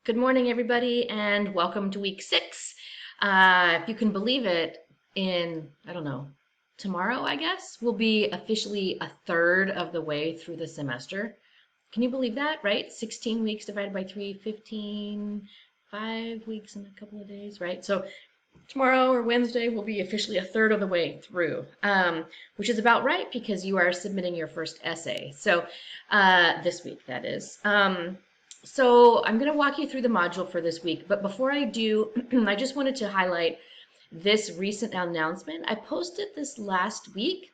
Good morning, everybody, and welcome to week 6. If you can believe it, I don't know, tomorrow, I guess, we'll be officially a third of the way through the semester. Can you believe that, right? 16 weeks divided by 3, 15, 5 weeks in a couple of days, right? So tomorrow or Wednesday will be officially a third of the way through, which is about right because you are submitting your first essay. So this week, that is. So I'm going to walk you through the module for this week, but before I do, I just wanted to highlight this recent announcement. I posted this last week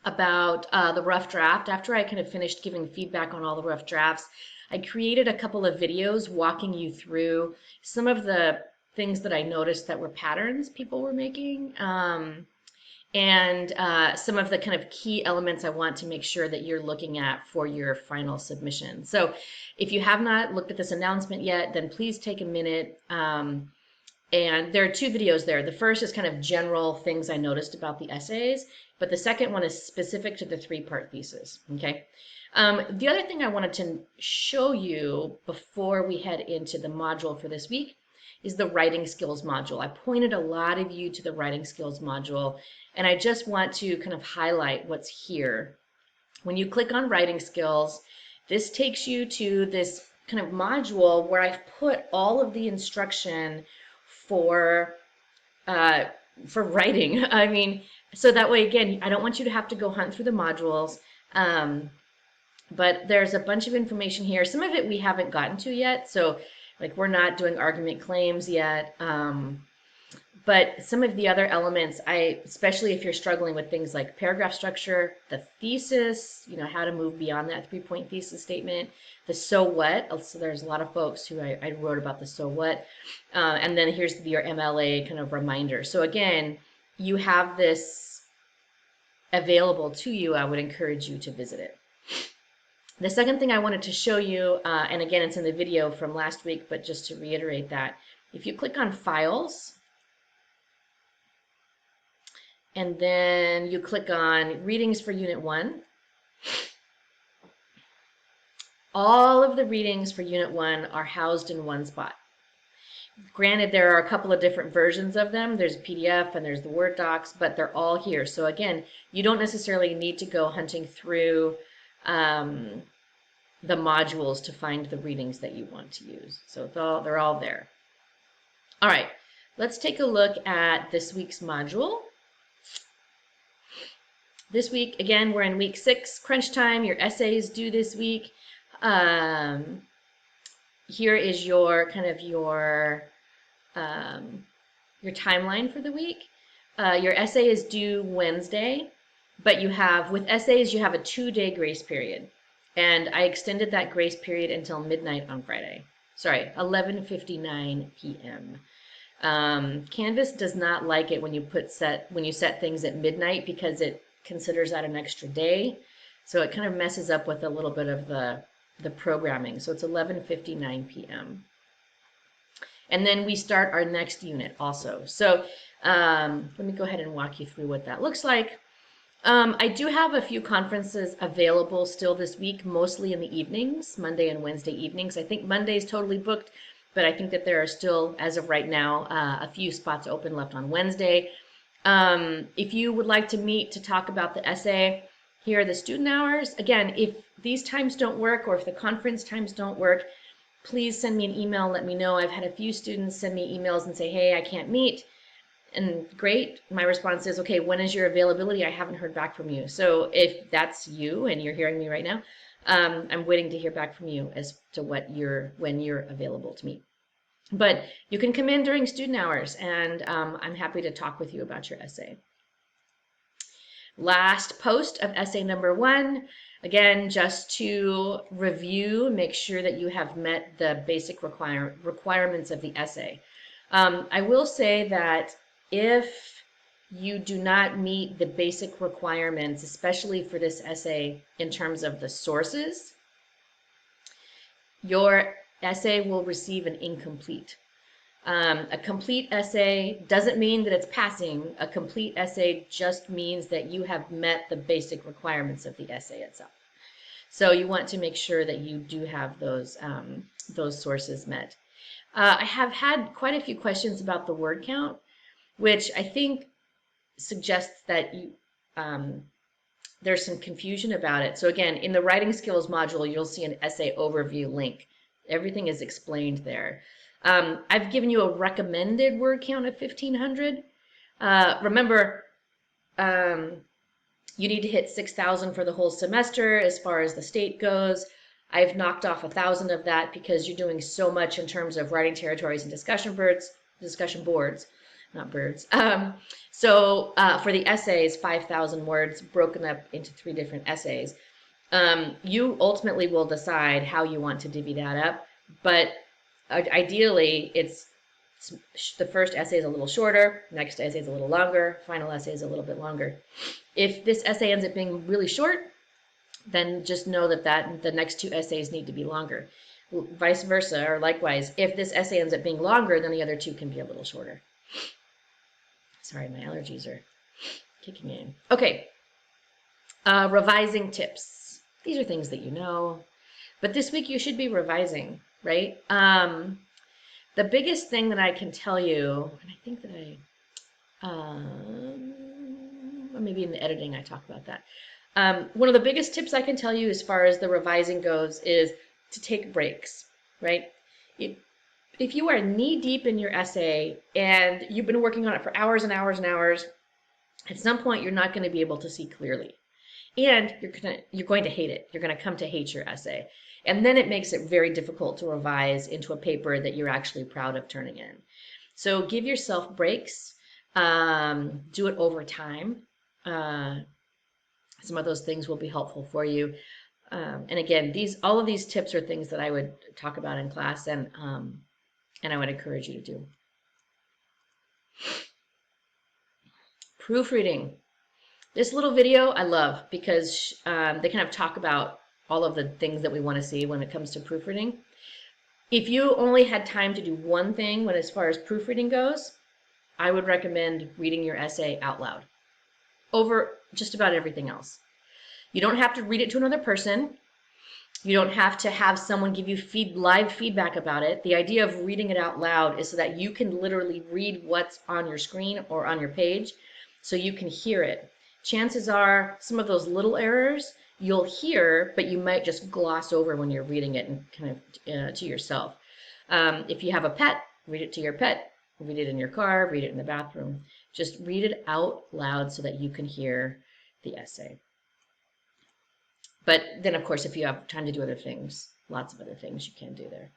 about the rough draft. After I kind of finished giving feedback on all the rough drafts, I created a couple of videos walking you through some of the things that I noticed that were patterns people were making. And some of the kind of key elements I want to make sure that you're looking at for your final submission. So if you have not looked at this announcement yet, then please take a minute. And there are 2 videos there. The first is kind of general things I noticed about the essays, but the second one is specific to the 3-part thesis, okay? The other thing I wanted to show you before we head into the module for this week is the writing skills module. I pointed a lot of you to the writing skills module, and I just want to kind of highlight what's here. When you click on writing skills, this takes you to this kind of module where I've put all of the instruction for writing. I mean, so that way, again, I don't want you to have to go hunt through the modules. But there's a bunch of information here. Some of it we haven't gotten to yet. So like we're not doing argument claims yet. But some of the other elements, especially if you're struggling with things like paragraph structure, the thesis, how to move beyond that 3-point thesis statement, the so what. So there's a lot of folks who I wrote about the so what. And then here's your MLA kind of reminder. So again, you have this available to you. I would encourage you to visit it. The second thing I wanted to show you, and again, it's in the video from last week, but just to reiterate that, if you click on Files, and then you click on Readings for Unit 1, all of the readings for Unit 1 are housed in one spot. Granted, there are a couple of different versions of them. There's PDF and there's the Word docs, but they're all here. So again, you don't necessarily need to go hunting through the modules to find the readings that you want to use. So they're all there. All right, let's take a look at this week's module. This week, again, we're in week 6, crunch time. Your essays due this week. Here is your kind of your timeline for the week. Your essay is due Wednesday, but with essays, you have a 2-day grace period. And I extended that grace period until midnight on Friday. Sorry, 11:59 p.m. Canvas does not like it when you set things at midnight because it considers that an extra day. So it kind of messes up with a little bit of the programming. So it's 11:59 p.m. And then we start our next unit also. So let me go ahead and walk you through what that looks like. I do have a few conferences available still this week, mostly in the evenings, Monday and Wednesday evenings. I think Monday is totally booked, but I think that there are still, as of right now, a few spots open left on Wednesday. If you would like to meet to talk about the essay, here are the student hours. Again, if these times don't work or if the conference times don't work, please send me an email, let me know. I've had a few students send me emails and say, hey, I can't meet. And great, my response is, okay, when is your availability? I haven't heard back from you. So if that's you and you're hearing me right now, I'm waiting to hear back from you as to when you're available to meet. But you can come in during student hours, and I'm happy to talk with you about your essay. Last post of essay number 1. Again, just to review, make sure that you have met the basic requirements of the essay. I will say that if you do not meet the basic requirements, especially for this essay in terms of the sources, your essay will receive an incomplete. A complete essay doesn't mean that it's passing. A complete essay just means that you have met the basic requirements of the essay itself. So you want to make sure that you do have those sources met. I have had quite a few questions about the word count, which I think suggests that there's some confusion about it. So again, in the writing skills module, you'll see an essay overview link. Everything is explained there. I've given you a recommended word count of 1,500. Remember, you need to hit 6,000 for the whole semester as far as the state goes. I've knocked off 1,000 of that because you're doing so much in terms of writing territories and discussion boards, not birds. So for the essays, 5,000 words broken up into 3 different essays. You ultimately will decide how you want to divvy that up, but ideally it's the first essay is a little shorter, next essay is a little longer, final essay is a little bit longer. If this essay ends up being really short, then just know that the next 2 essays need to be longer. Vice versa, or likewise, if this essay ends up being longer, then the other 2 can be a little shorter. Sorry, my allergies are kicking in. Okay, revising tips. These are things that you know, but this week you should be revising, right? The biggest thing that I can tell you, and I think that or maybe in the editing I talk about that. One of the biggest tips I can tell you as far as the revising goes is to take breaks, right? If you are knee deep in your essay and you've been working on it for hours and hours and hours, at some point you're not going to be able to see clearly. And you're going to hate it. You're going to come to hate your essay. And then it makes it very difficult to revise into a paper that you're actually proud of turning in. So give yourself breaks. Do it over time. Some of those things will be helpful for you. And again, all of these tips are things that I would talk about in class, and I would encourage you to do. Proofreading. This little video I love because they kind of talk about all of the things that we want to see when it comes to proofreading. If you only had time to do one thing as far as proofreading goes, I would recommend reading your essay out loud over just about everything else. You don't have to read it to another person. You don't have to have someone give you live feedback about it. The idea of reading it out loud is so that you can literally read what's on your screen or on your page so you can hear it. Chances are some of those little errors you'll hear, but you might just gloss over when you're reading it and kind of to yourself. If you have a pet, read it to your pet. Read it in your car, read it in the bathroom. Just read it out loud so that you can hear the essay. But then, of course, if you have time to do other things, lots of other things you can do there.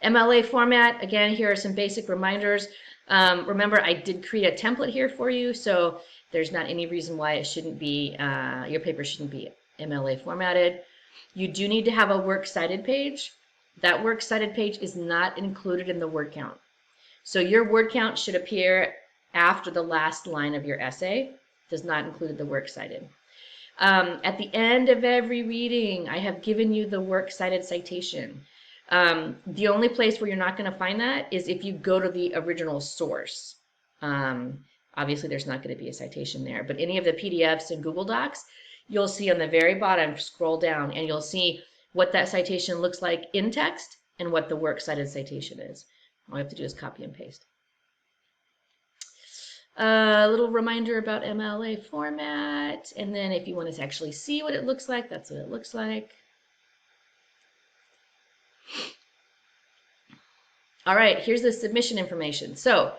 MLA format, again, here are some basic reminders. Remember, I did create a template here for you, so there's not any reason why it shouldn't be, your paper shouldn't be MLA formatted. You do need to have a works cited page. That works cited page is not included in the word count. So your word count should appear after the last line of your essay. Does not include the works cited. At the end of every reading, I have given you the works cited citation. The only place where you're not going to find that is if you go to the original source. Obviously, there's not going to be a citation there, but any of the PDFs and Google Docs, you'll see on the very bottom, scroll down, and you'll see what that citation looks like in text and what the works cited citation is. All you have to do is copy and paste. A little reminder about MLA format, and then if you want to actually see what it looks like, that's what it looks like. All right, here's the submission information. So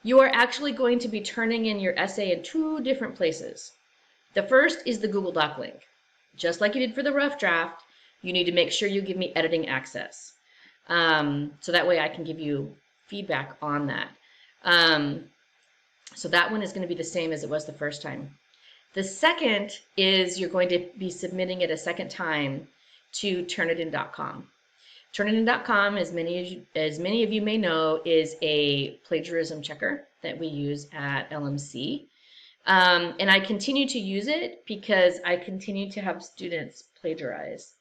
you are actually going to be turning in your essay in 2 different places. The first is the Google Doc link. Just like you did for the rough draft, you need to make sure you give me editing access. So that way I can give you feedback on that. So that one is going to be the same as it was the first time. The second is you're going to be submitting it a second time to turnitin.com. Turnitin.com, as many of you may know, is a plagiarism checker that we use at LMC. And I continue to use it because I continue to have students plagiarize.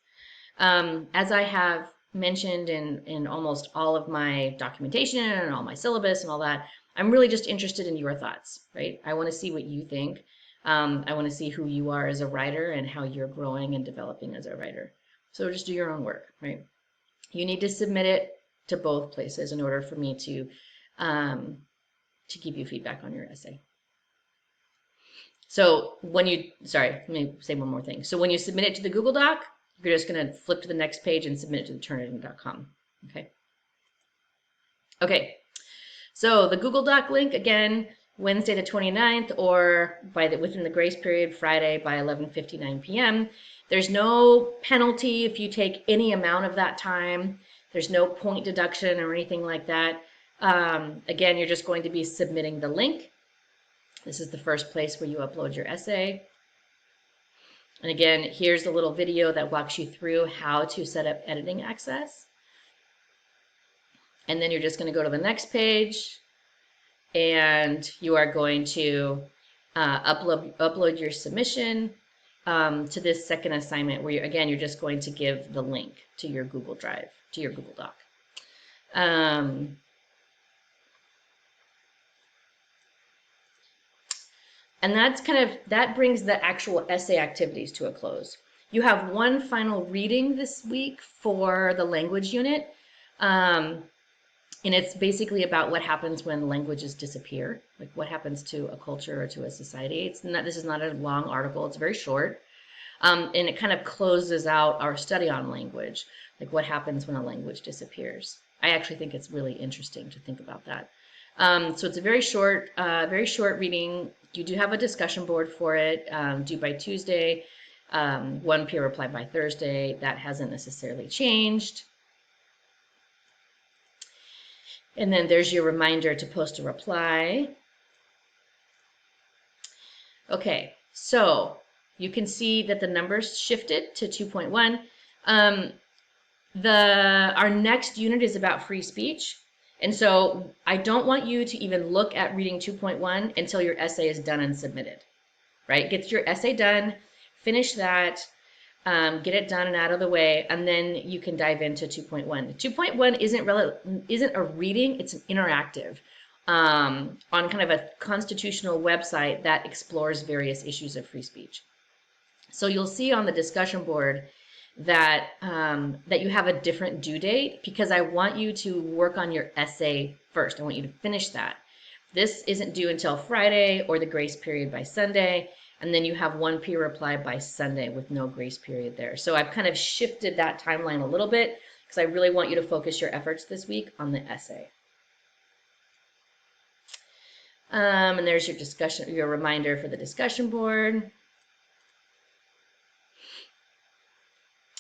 As I have mentioned in almost all of my documentation and all my syllabus and all that, I'm really just interested in your thoughts, right? I want to see what you think. I want to see who you are as a writer and how you're growing and developing as a writer. So just do your own work, right? You need to submit it to both places in order for me to give you feedback on your essay. So when you, sorry, let me say one more thing. So when you submit it to the Google Doc, you're just going to flip to the next page and submit it to the Turnitin.com. Okay. Okay. So the Google Doc link, again, Wednesday the 29th, or within the grace period, Friday by 11:59 p.m. There's no penalty if you take any amount of that time. There's no point deduction or anything like that. Again, you're just going to be submitting the link. This is the first place where you upload your essay. And again, here's the little video that walks you through how to set up editing access. And then you're just going to go to the next page, and you are going to upload your submission to this second assignment where, you're just going to give the link to your Google Drive, to your Google Doc. And that brings the actual essay activities to a close. You have one final reading this week for the language unit. And it's basically about what happens when languages disappear, like what happens to a culture or to a society. This is not a long article, it's very short. And it kind of closes out our study on language, like what happens when a language disappears. I actually think it's really interesting to think about that. So it's a very short reading. You do have a discussion board for it, due by Tuesday, one peer reply by Thursday. That hasn't necessarily changed. And then there's your reminder to post a reply. Okay, so you can see that the numbers shifted to 2.1. Our next unit is about free speech. And so I don't want you to even look at reading 2.1 until your essay is done and submitted, right? Get your essay done, finish that, get it done and out of the way, and then you can dive into 2.1. 2.1 isn't a reading, it's an interactive on kind of a constitutional website that explores various issues of free speech. So you'll see on the discussion board that that you have a different due date because I want you to work on your essay first. I want you to finish that. This isn't due until Friday or the grace period by Sunday, and then you have one peer reply by Sunday with no grace period there. So I've kind of shifted that timeline a little bit because I really want you to focus your efforts this week on the essay. And there's your reminder for the discussion board.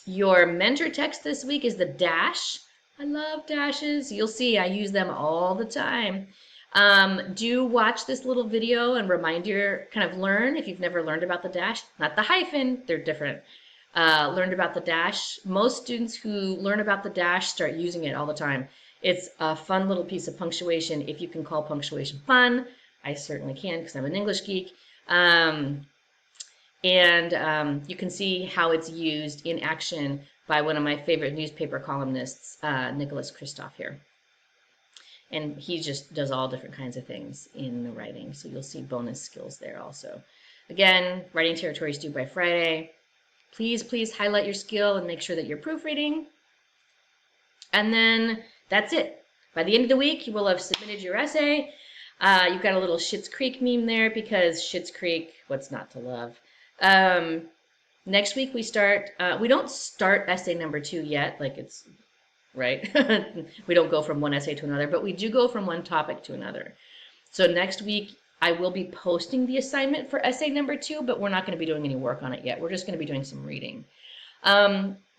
Your mentor text this week is the dash. I love dashes. You'll see I use them all the time. Do watch this little video and learn if you've never learned about the dash. Not the hyphen, they're different. Learned about the dash. Most students who learn about the dash start using it all the time. It's a fun little piece of punctuation if you can call punctuation fun. I certainly can because I'm an English geek. You can see how it's used in action by one of my favorite newspaper columnists, Nicholas Kristof here. And he just does all different kinds of things in the writing, so you'll see bonus skills there also. Again, writing territory is due by Friday. Please highlight your skill and make sure that you're proofreading. And then that's it. By the end of the week, you will have submitted your essay. You've got a little Schitt's Creek meme there because Schitt's Creek, what's not to love? Next week we don't start essay number 2 yet, like it's, right? We don't go from one essay to another, but we do go from one topic to another. So next week I will be posting the assignment for essay number 2, but we're not going to be doing any work on it yet. We're just going to be doing some reading.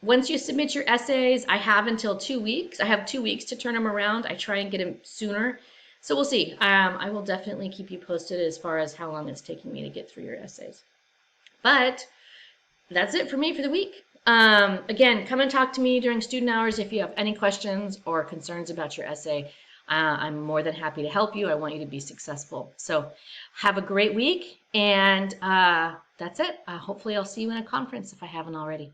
Once you submit your essays, I have until 2 weeks. I have 2 weeks to turn them around. I try and get them sooner. So we'll see. I will definitely keep you posted as far as how long it's taking me to get through your essays. But that's it for me for the week. Again, come and talk to me during student hours if you have any questions or concerns about your essay. I'm more than happy to help you. I want you to be successful. So have a great week, and that's it. Hopefully I'll see you in a conference if I haven't already.